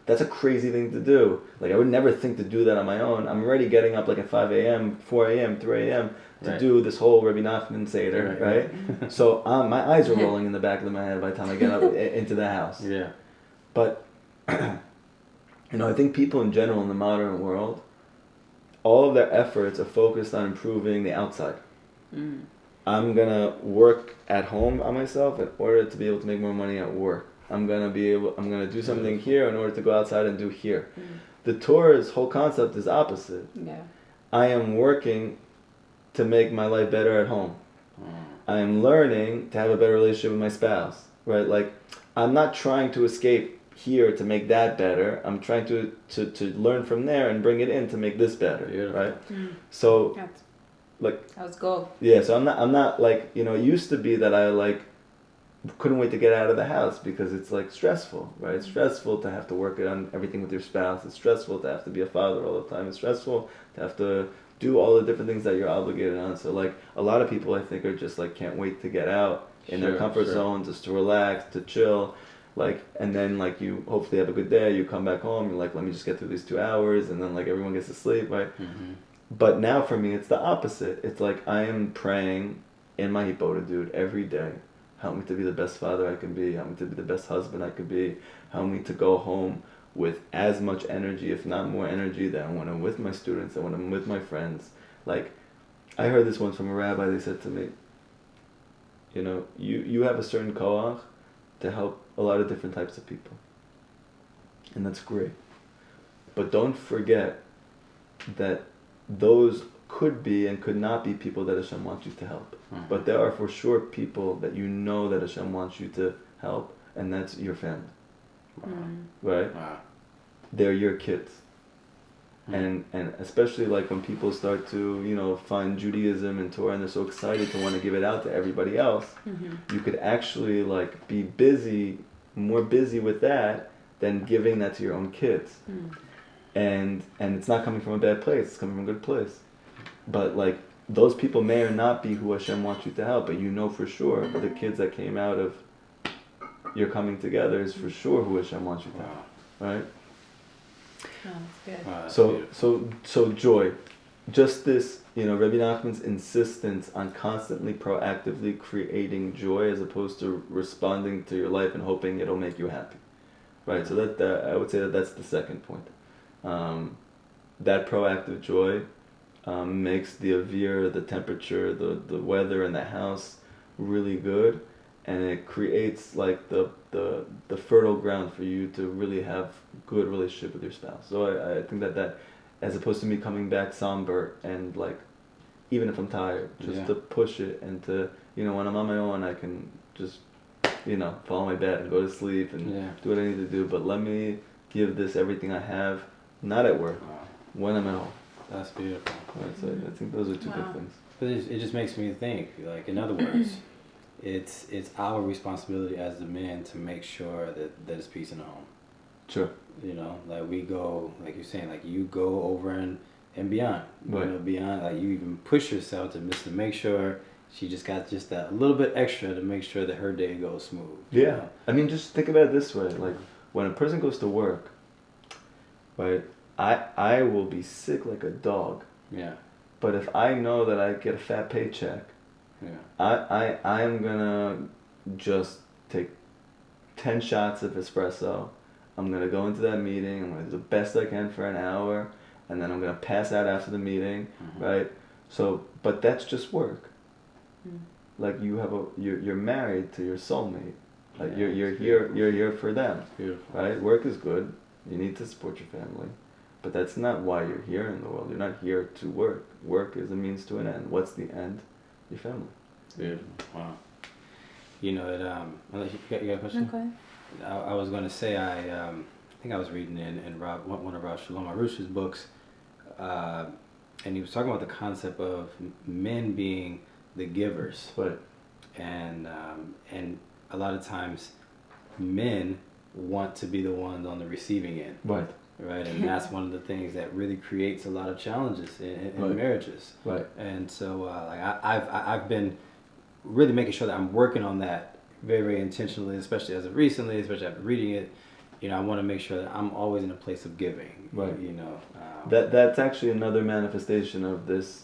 That's a crazy thing to do. Like, I would never think to do that on my own. I'm already getting up like at 5 a.m., 4 a.m., 3 a.m. to do this whole Rabbi Nachman Seder, right? So my eyes are rolling in the back of my head by the time I get up into the house. Yeah. But, I think people in general in the modern world, all of their efforts are focused on improving the outside. Mm. I'm gonna work at home on myself in order to be able to make more money at work. I'm gonna do something here in order to go outside and do here. The Torah's whole concept is opposite. Yeah. I am working to make my life better at home. I am learning to have a better relationship with my spouse, right? Like, I'm not trying to escape here to make that better. I'm trying to learn from there and bring it in to make this better, right? So, That's, like, that was gold. yeah, so I'm not like, you know, it used to be that I like couldn't wait to get out of the house because it's like stressful, right? It's stressful to have to work on everything with your spouse. It's stressful to have to be a father all the time. It's stressful to have to do all the different things that you're obligated on. So like a lot of people I think are just like can't wait to get out in their comfort zone, just to relax, to chill. Like, and then like you hopefully have a good day, you come back home, you're like, let me just get through these 2 hours, and then like everyone gets to sleep, right? But now for me it's the opposite. It's like I am praying in my hippoda, dude, every day. Help me to be the best father I can be. Help me to be the best husband I could be. Help me to go home with as much energy, if not more energy, than when I'm with my students and when I'm with my friends. Like, I heard this once from a rabbi. They said to me, you know, you have a certain koach to help a lot of different types of people. And that's great. But don't forget that those could be and could not be people that Hashem wants you to help. But there are for sure people that you know that Hashem wants you to help, and that's your family. Right? They're your kids. And especially like when people start to, you know, find Judaism and Torah and they're so excited to want to give it out to everybody else, you could actually like be more busy with that than giving that to your own kids. And it's not coming from a bad place, it's coming from a good place. But like those people may or not be who Hashem wants you to help, but you know for sure the kids that came out of your coming together is for sure who Hashem wants you to help, right? That's good. So joy, just this, you know, Rabbi Nachman's insistence on constantly proactively creating joy as opposed to responding to your life and hoping it'll make you happy, right? So that I would say that's the second point. That proactive joy makes the avir, the temperature, the weather in the house really good, and it creates like the fertile ground for you to really have good relationship with your spouse. So I think that as opposed to me coming back somber and like, even if I'm tired, just to push it and to, you know, when I'm on my own, I can just, you know, fall on my bed and go to sleep and do what I need to do. But let me give this everything I have, not at work, when I'm at home. That's beautiful. Right, so I think those are two big things. But it just makes me think, like, in other words, it's our responsibility as the men to make sure that there's peace in the home. Sure. You know, like we go, like you're saying, like you go over and beyond. Right. You know, beyond, like you even push yourself to make sure she just got just that little bit extra to make sure that her day goes smooth. Yeah. You know? I mean, just think about it this way. Like, when a person goes to work, right, I will be sick like a dog. Yeah. But if I know that I get a fat paycheck, I am gonna just take 10 shots of espresso. I'm gonna go into that meeting. I'm gonna do the best I can for an hour, and then I'm gonna pass out after the meeting, right? So, but that's just work. Like you're married to your soulmate. Like you're here for them. Beautiful. Right? Work is good. You need to support your family. But that's not why you're here in the world. You're not here to work. Work is a means to an end. What's the end? Your family. Beautiful. Wow. You know, unless you got a question? Okay. I was going to say, I think I was reading in one of Rav Shalom Arush's books, and he was talking about the concept of men being the givers. Right. And a lot of times men want to be the ones on the receiving end. Right. Right, and that's one of the things that really creates a lot of challenges in marriages. Right. And so, like I've been really making sure that I'm working on that very, very intentionally, especially as of recently, especially after reading it. You know, I want to make sure that I'm always in a place of giving. Right. You know. That's actually another manifestation of this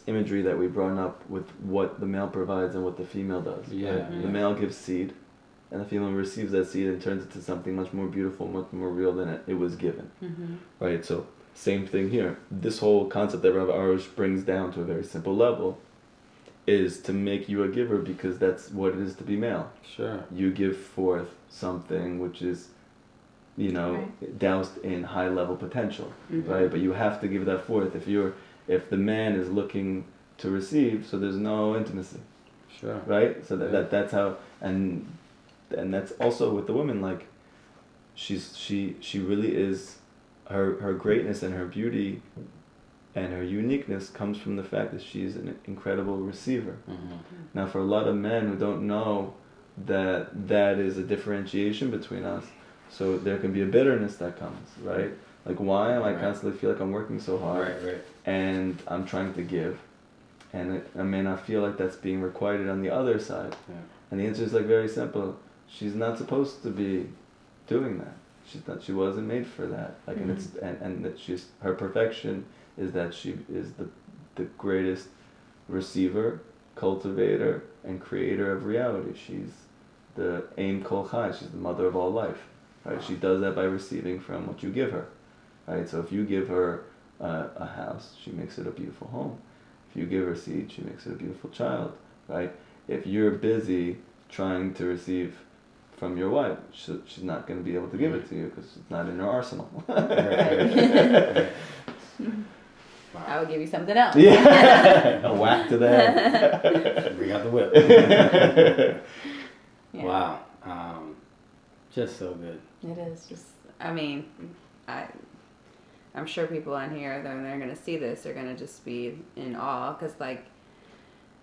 imagery that we brought up with what the male provides and what the female does. Yeah. Right? Yeah. The male gives seed, and the female receives that seed and turns it into something much more beautiful, much more real than it was given. Right? So, same thing here. This whole concept that Rabbi Arush brings down to a very simple level is to make you a giver because that's what it is to be male. Sure. You give forth something which is, doused in high level potential, right? But you have to give that forth. If the man is looking to receive, so there's no intimacy. Sure. Right? So that's how, and that's also with the woman, like, she really is, her greatness and her beauty and her uniqueness comes from the fact that she's an incredible receiver. Now, for a lot of men who don't know that is a differentiation between us, so there can be a bitterness that comes, right? Like, why am I constantly feel like I'm working so hard, and I'm trying to give, and I may not feel like that's being requited on the other side. And the answer is, like, very simple. She's not supposed to be doing that. She wasn't made for that. Like, and that her perfection is that she is the greatest receiver, cultivator, and creator of reality. She's the Aim Kol Chai. She's the mother of all life. Right? She does that by receiving from what you give her. Right? So if you give her a house, she makes it a beautiful home. If you give her seed, she makes it a beautiful child. Right? If you're busy trying to receive from your wife, she's not going to be able to give it to you because it's not in her arsenal. I would give you something else. Yeah, a whack to the head. Bring out the whip. Yeah. Wow, just so good. It is just. I mean, I'm sure people on here, when they're going to see this, they're going to just be in awe because, like,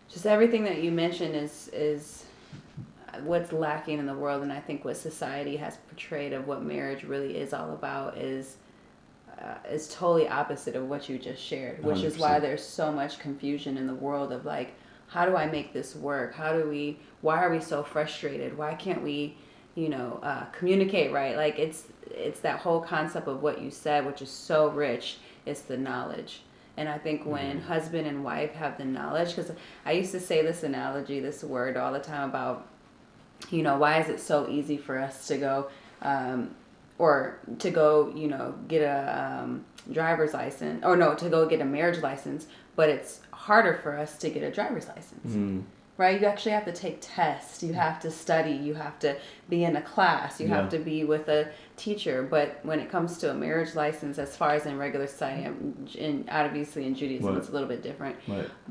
just everything that you mentioned is what's lacking in the world, and I think what society has portrayed of what marriage really is all about is totally opposite of what you just shared, which 100%. Is why there's so much confusion in the world of, like, how do I make this work? Why are we so frustrated? Why can't we, communicate right? Like, it's that whole concept of what you said, which is so rich. It's the knowledge. And I think when husband and wife have the knowledge, because I used to say this analogy, this word all the time about, why is it so easy for us to go, get a driver's license, or no, to go get a marriage license, but it's harder for us to get a driver's license, right? You actually have to take tests, you have to study, you have to be in a class, you have to be with a teacher. But when it comes to a marriage license, as far as in regular society, obviously in Judaism, it's a little bit different,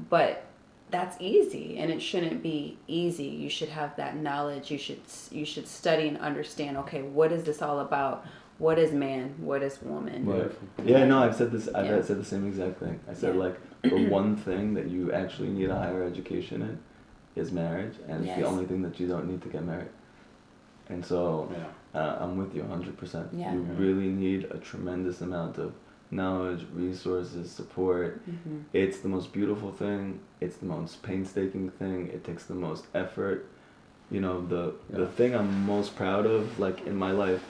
but that's easy, and it shouldn't be easy. You should have that knowledge. You should study and understand, okay, what is this all about? What is man? What is woman? Right. Yeah, no, I've said this. I've said the same exact thing. I said, like, the one thing that you actually need a higher education in is marriage, and it's the only thing that you don't need to get married. And so I'm with you 100%. Yeah. You really need a tremendous amount of knowledge, resources, support. It's the most beautiful thing. It's the most painstaking thing. It takes the most effort. The thing I'm most proud of, like, in my life,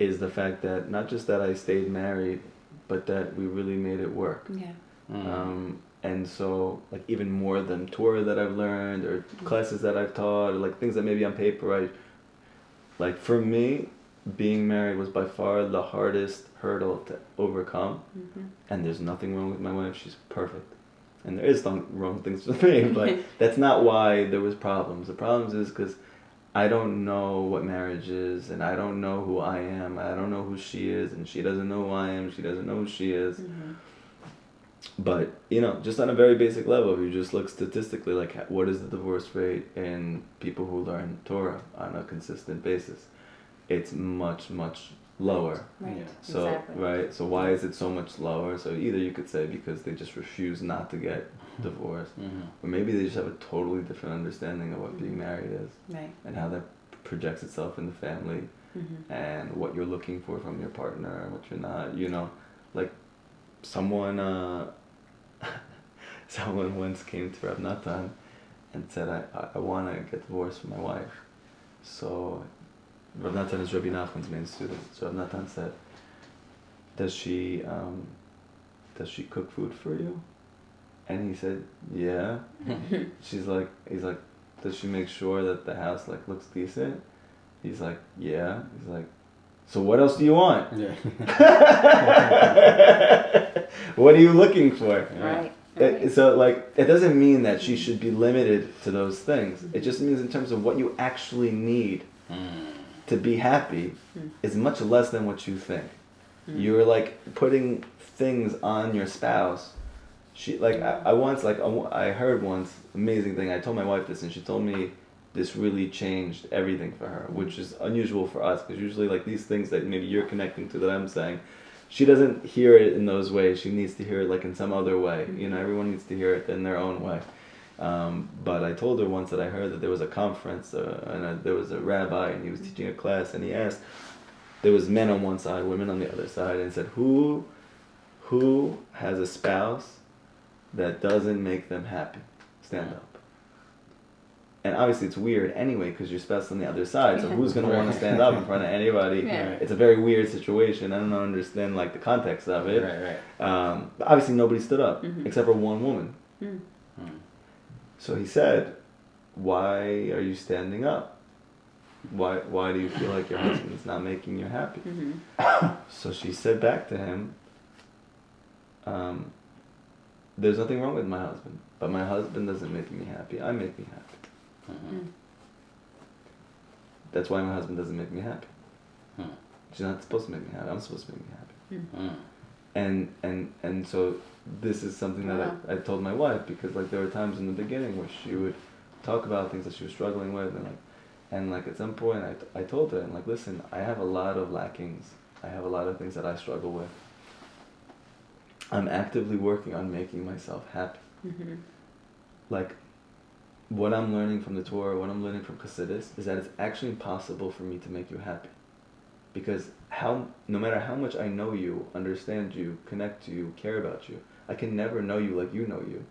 is the fact that not just that I stayed married, but that we really made it work. And so, like, even more than Torah that I've learned, or classes that I've taught, or, like, things that maybe on paper like, for me, being married was by far the hardest hurdle to overcome. And there's nothing wrong with my wife. She's perfect. And there is some wrong things with me, but that's not why there was problems. The problems is because I don't know what marriage is, and I don't know who I am. I don't know who she is, and she doesn't know who I am. She doesn't know who she is. But, just on a very basic level, if you just look statistically, like, what is the divorce rate in people who learn Torah on a consistent basis? It's much, much lower. Right. So, exactly. right. So why is it so much lower? So either you could say because they just refuse not to get divorced, or maybe they just have a totally different understanding of what being married is, and how that projects itself in the family, and what you're looking for from your partner and what you're not. Like, someone once came to Rabbi Natan and said, I want to get divorced from my wife. So Rabbi Natan is Rabbi Nachman's main student. So Rabbi Natan said, does she cook food for you? And he said, yeah. He's like, does she make sure that the house, like, looks decent? He's like, yeah. He's like, so what else do you want? What are you looking for? Right. Right. So like it doesn't mean that she should be limited to those things. It just means in terms of what you actually need to be happy is much less than what you think. You're like putting things on your spouse. She like I once like I heard once amazing thing. I told my wife this and she told me this really changed everything for her, which is unusual for us because usually like these things that maybe you're connecting to that I'm saying, she doesn't hear it in those ways. She needs to hear it like in some other way. You know, everyone needs to hear it in their own way. But I told her once that I heard that there was a conference and there was a rabbi and he was teaching a class and he asked, there was men on one side, women on the other side, and said, who has a spouse that doesn't make them happy? Stand up. And obviously it's weird anyway because your spouse is on the other side, so who's going to want to stand up in front of anybody? Yeah. It's a very weird situation. I don't understand like the context of it. Right. But obviously nobody stood up except for one woman. So he said, why are you standing up? Why do you feel like your husband's not making you happy? So she said back to him, there's nothing wrong with my husband, but my husband doesn't make me happy. I make me happy. That's why my husband doesn't make me happy. She's not supposed to make me happy. I'm supposed to make me happy. And so this is something that I told my wife because like there were times in the beginning where she would talk about things that she was struggling with and like at some point I told her and like listen, I have a lot of lackings. I have a lot of things that I struggle with. I'm actively working on making myself happy. Like what I'm learning from the Torah, what I'm learning from Chassidus is that it's actually impossible for me to make you happy. Because no matter how much I know you, understand you, connect to you, care about you, I can never know you like you know you.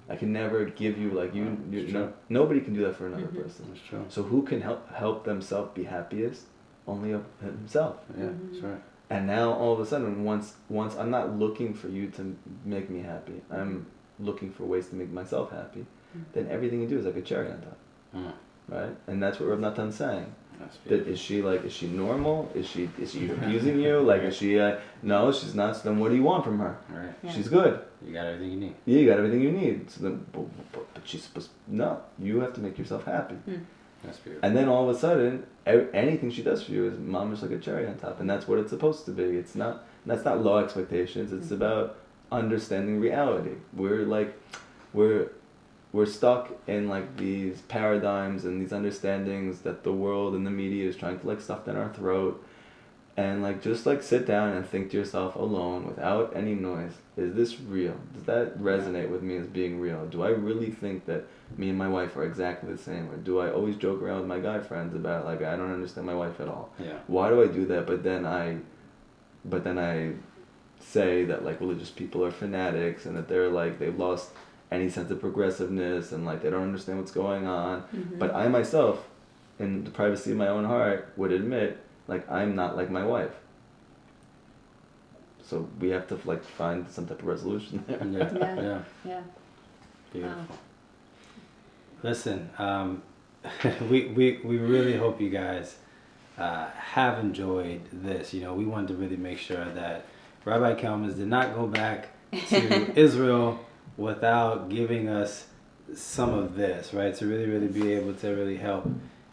I can never give you like you know. Nobody can do that for another person. That's true. So who can help themselves be happiest? Only himself. Yeah, that's right. And now all of a sudden, once I'm not looking for you to make me happy, I'm looking for ways to make myself happy, then everything you do is like a cherry on top. Right? And that's what Rav Natan's saying. That is she normal? Is she abusing you? Like is she no, she's not. So then what do you want from her? Right. Yeah. She's good. You got everything you need. Yeah, you got everything you need. So then, but she's supposed no. You have to make yourself happy. That's beautiful. And then all of a sudden, anything she does for you is mom is like a cherry on top, and that's what it's supposed to be. It's not. That's not low expectations. It's about understanding reality. We're stuck in like these paradigms and these understandings that the world and the media is trying to like stuff down our throat, and like just like sit down and think to yourself alone without any noise. Is this real? Does that resonate with me as being real? Do I really think that me and my wife are exactly the same? Or do I always joke around with my guy friends about like I don't understand my wife at all? Yeah. Why do I do that? But then I say that like religious people are fanatics and that they're like they've lost any sense of progressiveness and like they don't understand what's going on. But I myself, in the privacy of my own heart, would admit like I'm not like my wife. So we have to like find some type of resolution there. Yeah. Beautiful. Wow. Listen, we really hope you guys have enjoyed this. You know, we wanted to really make sure that Rabbi Kalmus did not go back to Israel without giving us some of this, right? To really be able to really help,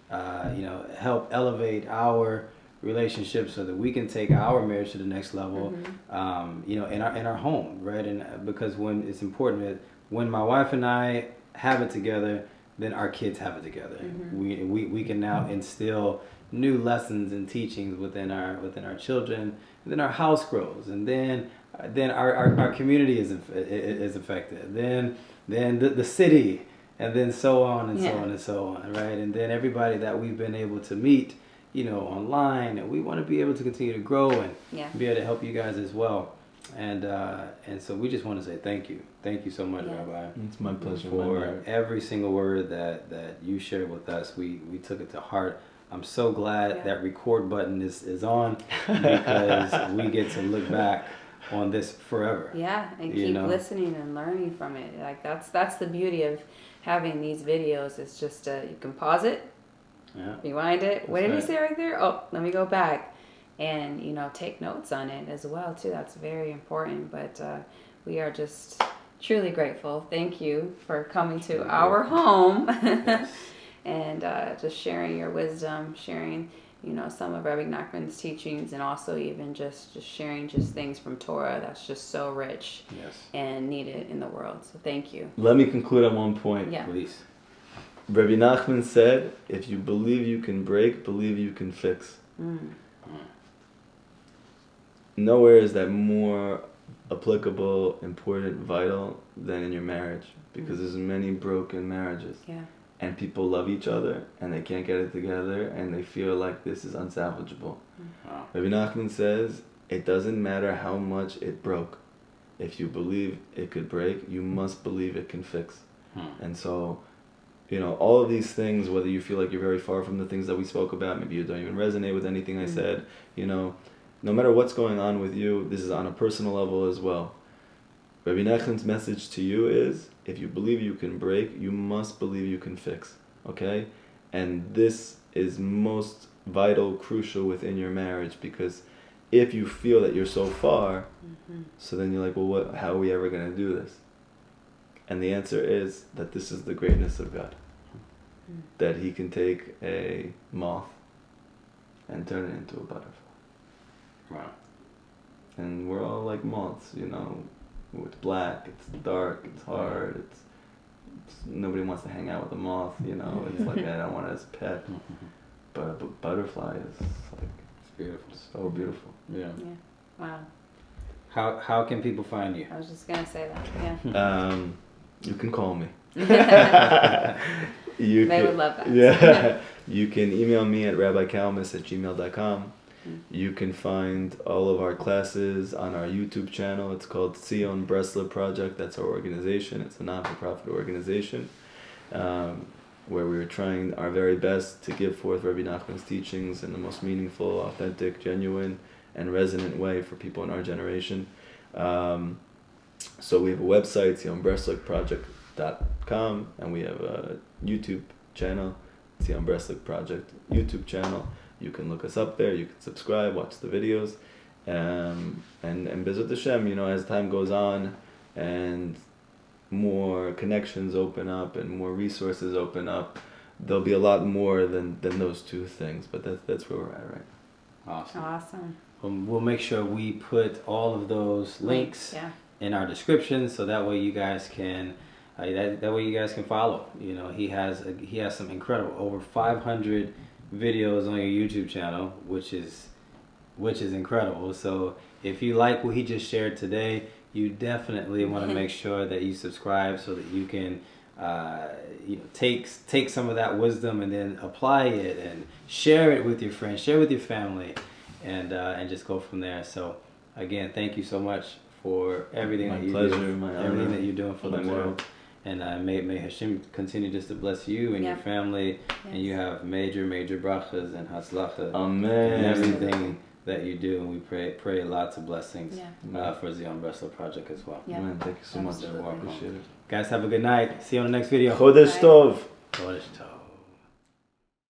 help elevate our relationship so that we can take our marriage to the next level, in our home, right? And because when it's important that when my wife and I have it together, then our kids have it together. We can now instill new lessons and teachings within our children, and then our house grows, and then our community is affected. Then the city, and then so on and so on and so on, right? And then everybody that we've been able to meet, online, and we want to be able to continue to grow and be able to help you guys as well. And so we just want to say thank you so much, Rabbi. It's my pleasure. For every single word that you shared with us. We took it to heart. I'm so glad that record button is on because we get to look back on this forever. Yeah, and keep listening and learning from it. Like that's the beauty of having these videos. It's just you can pause it, rewind it. What did he say right there? Oh, let me go back, and take notes on it as well too. That's very important. But we are just truly grateful. Thank you for coming to our home Yes. and just sharing your wisdom, sharing, some of Rabbi Nachman's teachings, and also even just sharing just things from Torah that's just so rich Yes. and needed in the world. So thank you. Let me conclude on one point. Yeah. Please. Rabbi Nachman said, if you believe you can break, believe you can fix. Mm. Nowhere is that more applicable, important, vital than in your marriage, because there's many broken marriages. Yeah. And people love each other and they can't get it together and they feel like this is unsalvageable. Wow. Rabbi Nachman says it doesn't matter how much it broke. If you believe it could break, you must believe it can fix. And so, all of these things, whether you feel like you're very far from the things that we spoke about, maybe you don't even resonate with anything I said, no matter what's going on with you, this is on a personal level as well. Rabbi Nachman's message to you is, if you believe you can break, you must believe you can fix. Okay? And this is most vital, crucial within your marriage, because if you feel that you're so far, so then you're like, well, how are we ever going to do this? And the answer is that this is the greatness of God. That he can take a moth and turn it into a butterfly. Wow. And we're all like moths, It's black, it's dark, it's hard, it's nobody wants to hang out with a moth, It's like, I don't want it as a pet. But a butterfly is like, It's beautiful. so beautiful. Yeah. Wow. How can people find you? I was just going to say that. Yeah. You can call me. They would love that. Yeah. You can email me at rabbikalmus@gmail.com. You can find all of our classes on our YouTube channel. It's called Tzion Breslov Project. That's our organization. It's a non-for-profit organization where we are trying our very best to give forth Rabbi Nachman's teachings in the most meaningful, authentic, genuine, and resonant way for people in our generation. So we have a website, tzionbreslovproject.com, and we have a YouTube channel, Tzion Breslov Project YouTube channel. You can look us up there, you can subscribe, watch the videos, and Bezrat Hashem, as time goes on and more connections open up and more resources open up, there'll be a lot more than those two things, but that's where we're at right now. Awesome. We'll make sure we put all of those links in our description, so that way you guys can that way you guys can follow. He has some incredible, over 500 videos on your YouTube channel, which is incredible. So if you like what he just shared today, you definitely want to make sure that you subscribe, so that you can take some of that wisdom and then apply it and share it with your friends, share with your family, and just go from there. So again, thank you so much for everything that you do, everything that you're doing for the world. And may Hashem continue just to bless you and your family, and you have major brachas and hatzlacha and everything that you do. And we pray lots of blessings for Tzion Breslov Project as well. Amen. Thank you so much. You're welcome. Appreciate it. Guys, have a good night. See you on the next video. Chodesh Tov. Chodesh Tov.